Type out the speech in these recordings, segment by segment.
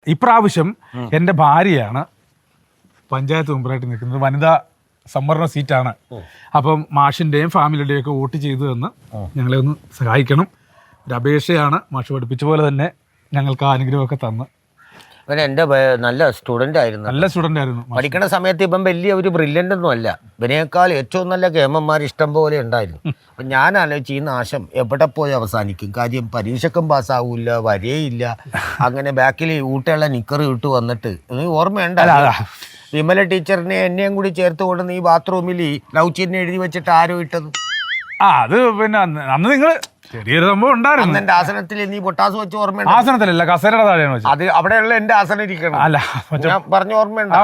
ഇപ്രാവശ്യം എൻ്റെ ഭാര്യയാണ് പഞ്ചായത്ത് മെമ്പറായിട്ട് നിൽക്കുന്നത്. വനിതാ സംവരണ സീറ്റാണ്. അപ്പം മാഷിൻ്റെയും ഫാമിലിയുടെയും ഒക്കെ വോട്ട് ചെയ്തു തന്ന് ഞങ്ങളെ ഒന്ന് സഹായിക്കണം. ഒരു അപേക്ഷയാണ്. മാഷ് പഠിപ്പിച്ച പോലെ തന്നെ ഞങ്ങൾക്ക് ആ അനുഗ്രഹമൊക്കെ തന്ന്. ഇവൻ എൻ്റെ നല്ല സ്റ്റുഡൻ്റ് ആയിരുന്നു. നല്ല സ്റ്റുഡൻ്റ് ആയിരുന്നു. പഠിക്കുന്ന സമയത്ത് ഇപ്പം വലിയ ഒരു ബ്രില്യൻ്റ് ഒന്നും അല്ല. ഇവനേക്കാൾ ഏറ്റവും നല്ല കേമന്മാർ ഇഷ്ടം പോലെ ഉണ്ടായിരുന്നു. അപ്പം ഞാൻ ആലോചിച്ച് ഈ നാശം എവിടെ പോയി അവസാനിക്കും? കാര്യം പരീക്ഷക്കും പാസ്സാവില്ല, വരേയില്ല. അങ്ങനെ ബാക്കിൽ ഊട്ടയുള്ള നിക്കറ് ഇട്ട് വന്നിട്ട് ഓർമ്മയുണ്ട വിമല ടീച്ചറിനെ എന്നെയും കൂടി ചേർത്ത് കൊണ്ട് നീ ബാത്റൂമിൽ ലവ് ചിഹ്നം എഴുതി വെച്ചിട്ട് ആരോ ഇട്ടത്? അത് പിന്നെ അന്ന് നിങ്ങൾ ചെറിയൊരു സംഭവം ഉണ്ടായിരുന്നു. എന്റെ ആസനത്തിൽ നീ പൊട്ടാസ് വെച്ച് ഓർമ്മയുണ്ട്? ആസനത്തിലല്ല, കസേരയുടെ താഴെയാണ് വെച്ചത്. അത് അവിടെയുള്ള എന്റെ ആസനം ഇരിക്കണം. അല്ല, ഞാൻ പറഞ്ഞ ഓർമ്മയുണ്ട്.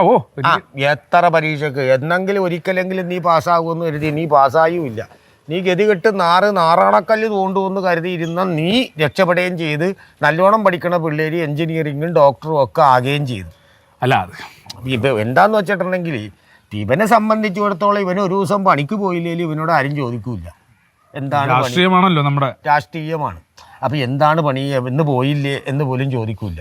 എത്ര പരീക്ഷക്ക് എന്നെങ്കിലും ഒരിക്കലെങ്കിലും നീ പാസ്സാകുമെന്ന് കരുതി നീ പാസ്സായുമില്ല. നീ ഗതികെട്ട് നാറാണക്കല്ല് തോണ്ടുമെന്ന് കരുതിയിരുന്ന നീ രക്ഷപ്പെടുകയും ചെയ്ത് നല്ലോണം പഠിക്കണ പിള്ളേര് എഞ്ചിനീയറിങ്ങും ഡോക്ടറും ഒക്കെ ആകുകയും ചെയ്തു. അല്ല, ഇപ്പം എന്താന്ന് വെച്ചിട്ടുണ്ടെങ്കിൽ ഇവനെ സംബന്ധിച്ചിടത്തോളം ഇവന് ഒരു ദിവസം പണിക്ക് പോയില്ലെങ്കിൽ ഇവനോട് ആരും ചോദിക്കൂല. എന്താണ് രാഷ്ട്രീയമാണല്ലോ, നമ്മുടെ രാഷ്ട്രീയമാണ്. അപ്പം എന്താണ് പണി, എന്ന് പോയില്ലേ എന്ന് പോലും ചോദിക്കൂല.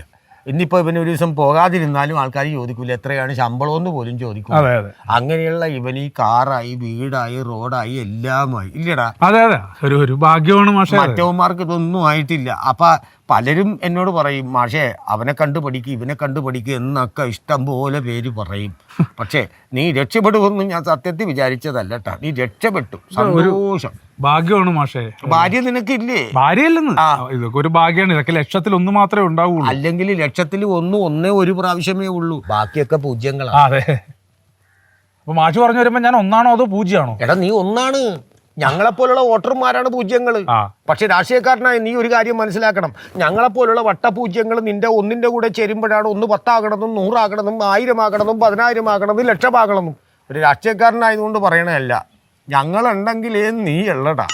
ഇന്നിപ്പോൾ ഇവന് ഒരു ദിവസം പോകാതിരുന്നാലും ആൾക്കാർ ചോദിക്കൂല എത്രയാണ് ശമ്പളമെന്ന് പോലും ചോദിക്കൂല. അങ്ങനെയുള്ള ഇവന് ഈ കാറായി, വീടായി, റോഡായി, എല്ലാമായി ഇല്ലടാ. അതെ അതെ, ഒരു ഭാഗ്യമാണ് മാഷേ. മറ്റവന്മാർക്ക് ഇതൊന്നും ആയിട്ടില്ല. അപ്പം പലരും എന്നോട് പറയും, മാഷേ അവനെ കണ്ടു പഠിക്കുക, ഇവനെ കണ്ടു പഠിക്കുക എന്നൊക്കെ ഇഷ്ടം പോലെ പേര് പറയും. പക്ഷേ നീ രക്ഷപ്പെടുമെന്ന് ഞാൻ സത്യത്തിൽ വിചാരിച്ചതല്ല കേട്ടാ. നീ രക്ഷപ്പെട്ടു, സന്തോഷം. ഭാഗ്യമാണ് മാഷേ. ഭാര്യ നിനക്കില്ലേ? ഭാര്യയില്ലെന്ന്, ഇതൊക്കെ ഒരു ഭാഗ്യമാണ്. ഇതൊക്കെ ലക്ഷത്തിൽ ഒന്ന് മാത്രമേ ഉണ്ടാവുള്ളൂ. അല്ലെങ്കിൽ ലക്ഷത്തിൽ ഒന്നേ ഒരു പ്രാവശ്യമേ ഉള്ളൂ, ബാക്കിയൊക്കെ പൂജ്യങ്ങളാണ്. അതെ. അപ്പൊ മാഷ് പറഞ്ഞു വരുമ്പോ ഞാൻ ഒന്നാണോ അതോ പൂജ്യമാണോ? എടാ നീ ഒന്നാണ്. ഞങ്ങളെപ്പോലുള്ള വോട്ടർമാരാണ് പൂജ്യങ്ങൾ. പക്ഷെ രാഷ്ട്രീയക്കാരനായി നീ ഒരു കാര്യം മനസ്സിലാക്കണം. ഞങ്ങളെപ്പോലുള്ള വട്ടപൂജ്യങ്ങൾ നിന്റെ ഒന്നിന്റെ കൂടെ ചേരുമ്പോഴാണ് 1 10 ആകണമെന്നും 100 ആകണമെന്നും 1000 ആകണമെന്നും 10000 ആകണമെന്നും 1,00,000 ആകണമെന്നും. ഒരു രാഷ്ട്രീയക്കാരനായതുകൊണ്ട് പറയണതല്ല, ഞങ്ങളുണ്ടെങ്കിലേ നീ ഉള്ളടാ.